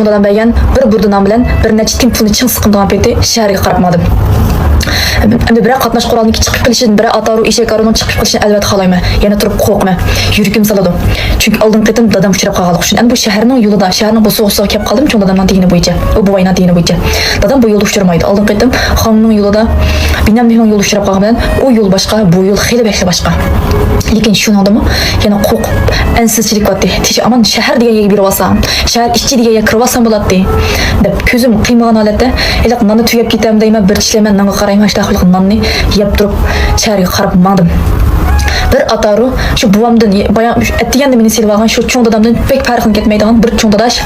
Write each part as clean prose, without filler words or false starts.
Ondan bəygən bir burdunan bilən bir neçə tim pulunu çın sıqımdığan peti şəhərə qarapmadım. Endi biri qatnaş quralını chiqib qilishini, biri ataru eshak aruning chiqib qilishini albatta xohlayman. Yana turib qo'rqma. Yuragim saladi. Chunki oldin qitim dadam uchrab qolganlik uchun. Endi bu shaharning yo'lida, shaharning bu so'g'isiga kelib qoldim, chon dadamning dini bo'yicha. U buvayning dini bo'yicha. Dadam bu yo'lda uchramaydi. Oldin qitim xonning yo'lida, binamning yo'lda uchrab qolgan bilan u yo'l boshqa, bu yo'l xeyli boshqa. Lekin shuningdimi, yana qo'rq, ansizchilik bor. Tish aman shahar degan yerga berib olsam, shahar ichki degan yerga kirib olsam bo'ladi deb ko'zim qiymagan holatda, iliq nonni tugab ketam deyman, bir tishlaman, nonga qarayman, shtaqliq nonni yeb turib shaharga qarab mandim. Bir ataru şu buvamdan bayağı etdiganda meni silib olgan şu cho'ng dadamdan pek farqini ketmaydigan bir cho'ng dadash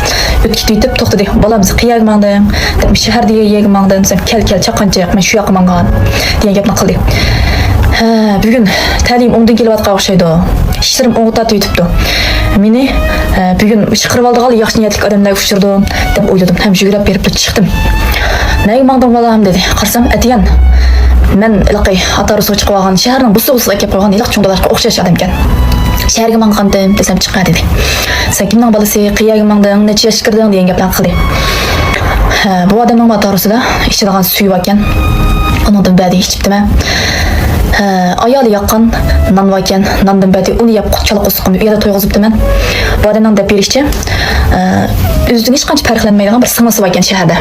o'tkitib yetib to'xtadi. Bolam biz qiyaga mangding deb shahar degan yerga mangdim desam, kel chaqancha men shu yoqqa mangan degan gapni qildi. Bugun ta'lim o'ngdan kelyotgan o'xshaydi. Ishlarim o'ngtatib yetibdi. Meni bugun chiqirib oldigan yaxshi niyatli odamlar uchirdim deb o'yladim. Ham yugurib berib chiqdim. Nega mangdim bolam dedi. Qarsam atigan men ilaqay atarusiga chiqib olgan shaharning bu so'g'isiga kelib qolgan iliq cho'ngdalarga o'xshash odam ekan. Shaharga mangandim desam chiqadi dedi. Sen kimning bolasi, qiyaga mangding, necha yoshga kirding degan gaplarni qildi. Bu odamning atarusida ichadigan suvi bor ekan. Undan badi ichibdimi? Ayoli yoqqan non bor ekan. Nondan badi uni yeb chala qo'sqimni uyda to'yg'izibdiman. Bu odamning deb berishchi o'zidan hech qancha farqlanmaydigan bir singlisi bor ekan shaharda.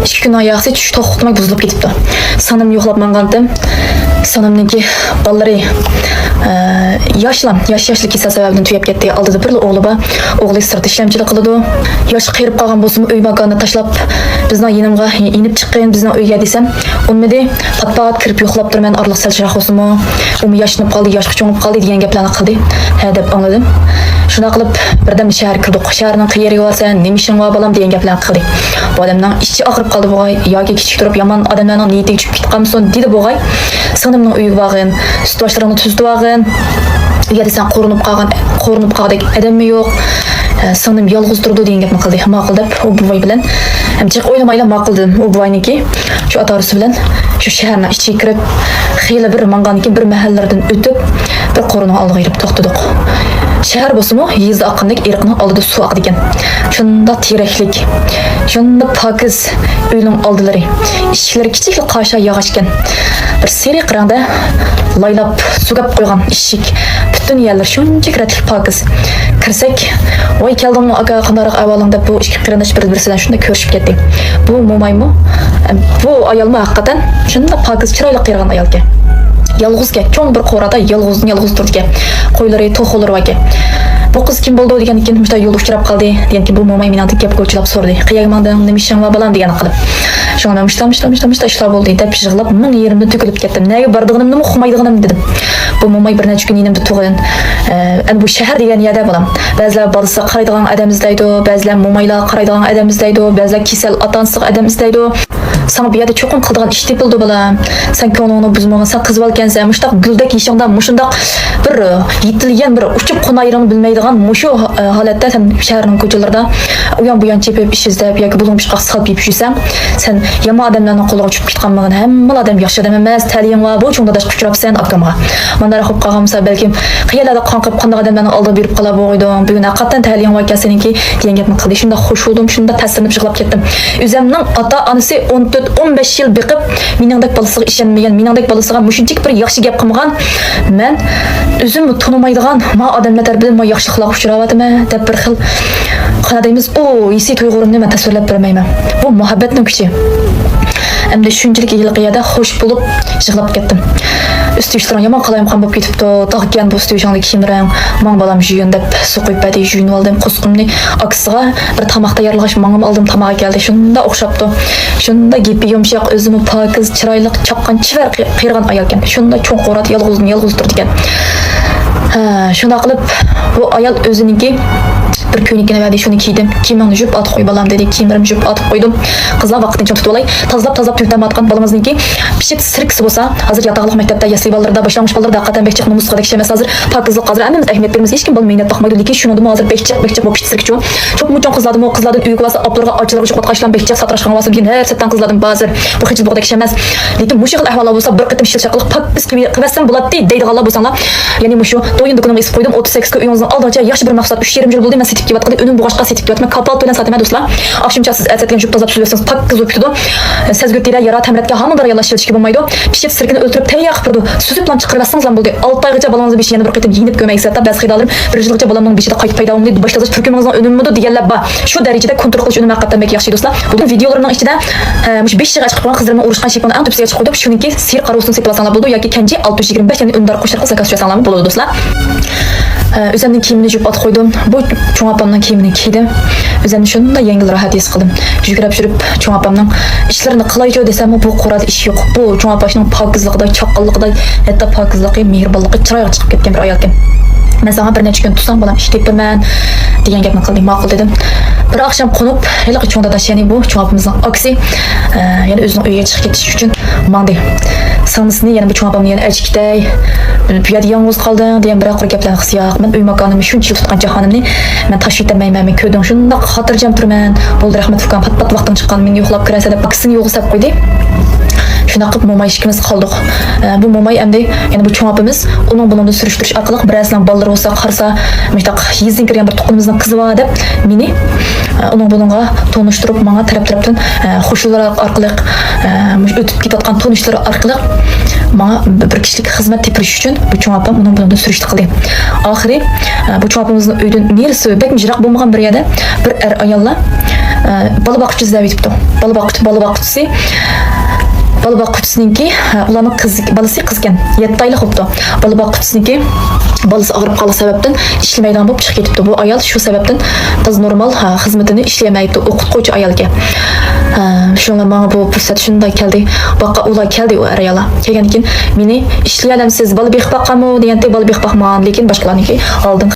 2 kun ayaqsi tush to'xtamay buzilib ketibdi. Sanam yo'qlab mangandim. Sanamniki bolalari yoshlik kesal sababidan tugab ketdi. Oldida bir o'g'li bor. O'g'li sirtda ishlamchilik qiladi. Yosh qirib qolgan bo'lsa-mu uy makonini tashlab bizning yinimga inib chiqqan bizning uyga desam, unmidi pat kirib yo'qlab turman, orliq salchiroq bo'lsa-mu, umi yoshinib qoldi, yoshga cho'ngib qoldi degan gaplarni qildi. Deb angladim. Shuna qilib birdan shahar kirdik. Shaharning qayeriga borsa, nima ishing bor bolam degan gaplarni qildi. Bu odamning ichi og'rib qoldi bo'g'ay, yoki kichik turib yomon odamlarning niyatiga tushib ketganmisan dedi bo'g'ay. Sinimning uyiga borgin, sutboshlarini tuzdi borgin. Uyga desam qo'rinib qoldik, odammi yo'q. Singlim yolg'iz turdi degan gapni qildi. Ma'qul deb u buvay bilan hamchiq o'ylamayla ma'quldim. U buvayniki shu atarisi bilan shu shaharning ichiga kirib, xeyli bir manganiki bir mahallalardan o'tib, bir qo'rining oldiga kelib to'xtadik. Shahar bo'lsa-mu, yezda oqqandek irqning oldida suv oqdi ekan. Shunda teraklik, shunda pokiz uyning oldilari, eshiklari kichik qosha yog'och ekan. Bir sariq rangda laylab sugab qo'ygan eshik. Butun yerlar shunchalik ratlik pokiz. Kirsak, voy keldimmi aka qandaroq ahvoling deb bu ikki qarindosh bir-birisidan shunda ko'rishib ketdik. Bu mo'maymi? Bu ayolmi haqiqatan shunda pokiz chiroyli qirgan ayol ekan. Yolg'izga, cho'ng bir qo'rada yolg'iz turdi ekan. Qo'ylari, to'xolari bor ekan. Bu qiz kim bo'ldi degan ekan, mushta yo'l uchrab qoldi deganki, bu mo'may mendan gap ko'chilab so'radi. Qiyaga mangding, nima ishing bor bolam degan qilib. Shunda mushta ishlar bo'ldi deb yig'lab, men yerimda to'kilib ketdim. Nega bordig'imni uqmaydig'imni dedim. Bu mo'may bir necha kun yinimda tug'ilgan. Endi bu shahar degan yerda bo'lam. Ba'zilar bolasi qaraydigan odam izlaydi, ba'zilar mo'maylar qaraydigan odam izlaydi, ba'zilar kasal ota-onasi odam izlaydi. Sana bu yerda cho'qim qildigan ish tepildi bolam. Sen ko'nglingni buzmagan, sen qiz bo'lgansan, mushtaq guldek yishingda mushundaq bir yetilgan bir uchib qo'nayrini bilmaydigan mushu holatda sen shaharning ko'chalarida u yon bu yon chepib ish izlab yoki bulun pishqaq salib yeb yursang, sen yomon odamlarning qo'liga tushib ketganmagin. Hamma odam yaxshi odam emas, ta'lim va bu cho'ngda dash uchrabsan akamga. Mana xo'p qolgansa balkim qiyalarda qonqib qanday odamlarning oldida berib qola bo'ydim. Bugun haqiqatan ta'lim va kaseniki degan gapni qildi. Shunda xush bo'ldim, shunda ta'sirlanib yig'lab ketdim. O'zimning ota-onasi 14-15 yil biqib, meningdek bolasiga ishonmagan, meningdek bolasiga mushunchik bir yaxshi gap qilmagan. Men o'zim tonimaydigan ma odamlar bilan ma yaxshiliklar uchrayapman deb bir xil qanadaymiz, esi tuyg'urimni men tasvirlab bermayman. Bu muhabbatning kuchi. Endi shunchalik yilqiyada xush bo'lib yig'lab ketdim. Üstü işlerim yaman qalayimqan bo'lib ketibdi. Taqgan bu üstü işangda kiyimlarim, men bolam juyun deb suv quyib badi juyunib oldim. Qo'sqimni aksiga bir tamoq tayyorlash mangim oldim, tamoq keldi. Shunda o'xshabdi. Shunda gepi yumshoq, o'zimi pokiz, chiroyli, chaqqan, chivar qirgan ayol ekan. Shunda cho'ng qo'rat yolg'iz turdi ekan. Shunda qilib bu ayol o'ziniki bir ko'nikini verdi, shuni kiydim. Kiyimimni yuvib atib qo'y bolam dedi. Kiyimlarimni yuvib atib qo'ydim. Qizlar vaqtincha tutib olay. Tozalab tug'dan atgan bolamizniki pishib sirkisi bo'lsa, hozir yataqliq maktabda, yasli bolalarda, boshlang'ich bolalarda haqiqatan bekchiq nomusga ish emas. Hozir pokizlik hozir hammamiz ahamiyat beramiz. Hech kim bo'lmaydi, taqmaydi. Lekin shuni dema hozir bekchiq bo'lib sirkchi. Çok muchon qizlardim, qizlardan uyga bo'lsa, oplarga ochlarga shu qotqashlan bekchiq satrashgan bo'lsa, keyin har satdan qizlardim hozir. Bu hech bo'lg'dak ish emas. Lekin mush xil ahvollar bo'lsa, bir qitim shilshaqliq pokiz qilsam bo'ladi deydiganlar bo'lsanglar, ya'ni mushu do'yin do'konimga isib qo'ydim. 38 ga uyingizning oldincha yaxshi bir maqsad 3,5 yil bo'ldi. men setip kelyaptım. Önüm boğaçqa setip kelyaptım. Kapal bilen satıma dostlar. Akşamça siz etsetken jup tozalap sürüyorsunuz. Pak kız öpüdü. Sezgötdere yara temretke hamıldar yalaşılışki bolmaydı. Pişip sirkini öldürüp teyyak qırdı. Süzüp lan çıqırbassаңыз lan boldu. 6 aygacha balanızı beşi yana bir qaytib yinip gömek satda bas xidalırım. Bir yılgacha balamның beşide qaytib payda olmaydı. Başladıç türkümüzün önümüdü deganlar bor. Şu derecede kontrol qilish önüm haqiqatan bek yaxshi dostlar. Bu videolarning ichida mush 5 yilga chiqib qolgan qizlarning urushgan shepini eng tepsiga chiqib qo'yib, shuningki sir qarosini setib olsanglar bo'ldi yoki Kenji 625 yani undar qo'shirqa zakaz tushasanlar bo'ladi dostlar. Özümün kiyimini jupib atib qo'ydim. Bu cho'ng opamning kiyimini kiydim. Özümni shunda yengil rahat his qildim. Yugurib yurib cho'ng opamning ishlarini qilaychi desam, bu qo'radi ish yo'q. Bu cho'ng opashning pokizligida, chaqqonligida, hatto pokizligi, mehribonligi chiroyli chiqib ketgan bir ayol ekan. Men sana bir necha kun tutsam bolam ish tepirman degan gapni qildim, ma'qul dedim. Bir akşam qo'nib, hali cho'ngda tashiyani bu cho'ng opamizning aksi, yana o'zining uyiga chiqib ketish uchun mandi. Sanısını yani bu çoğun apamın yani elçikday, bu yerda yalnız qoldim degan bir aqır gaplarni his yo'q. Men uy makonimni shuncha yil tutgan jahonimni men tashib etmayman. Men ko'rdim shunda xotirjam turman. Bo'ldi rahmat fukan pat vaqtim chiqqan men yo'qlab kirasa deb aksini yo'qsab qo'ydi. Shuna qilib mo'may ikkimiz qoldik. Bu mo'may endi yani bu cho'ng apamiz uning buningni surishtirish orqali birazdan ballar bo'lsa qarsa, mushtaq yezin kirgan bir to'qimizning qizi bor deb meni uning buningga tonishtirib, menga taraf-tarafdan qo'shillar orqali o'tib ketayotgan tonishlar orqali menga bir kishilik xizmat tepirish uchun bu cho'ng apam uning buningni surishti qildi. Oxiri bu cho'ng apamizning uydan nerisi bek mijroq bo'lmagan bir yerda bir ayollar bola boquvchi izlab yetibdi. Bola boquvchisi Balı bakıcısınınki, ulanın balası kızken 7 aylık oldu. Balı bakıcısınınki balası ağırıp kalı sebepten işlemeyden bulup çıkıp gitti. Bu ayal şu sebepten kız normal hizmetini işleyemeydi. Okutkoycu ayal ki. Şunla bana bu fırsat şunda geldi. Baka ulay geldi o arayala. Kelgen için beni işleyelim siz balı bir bakma mı diyente balı bir bakma. Lekin başkalarınınki aldın.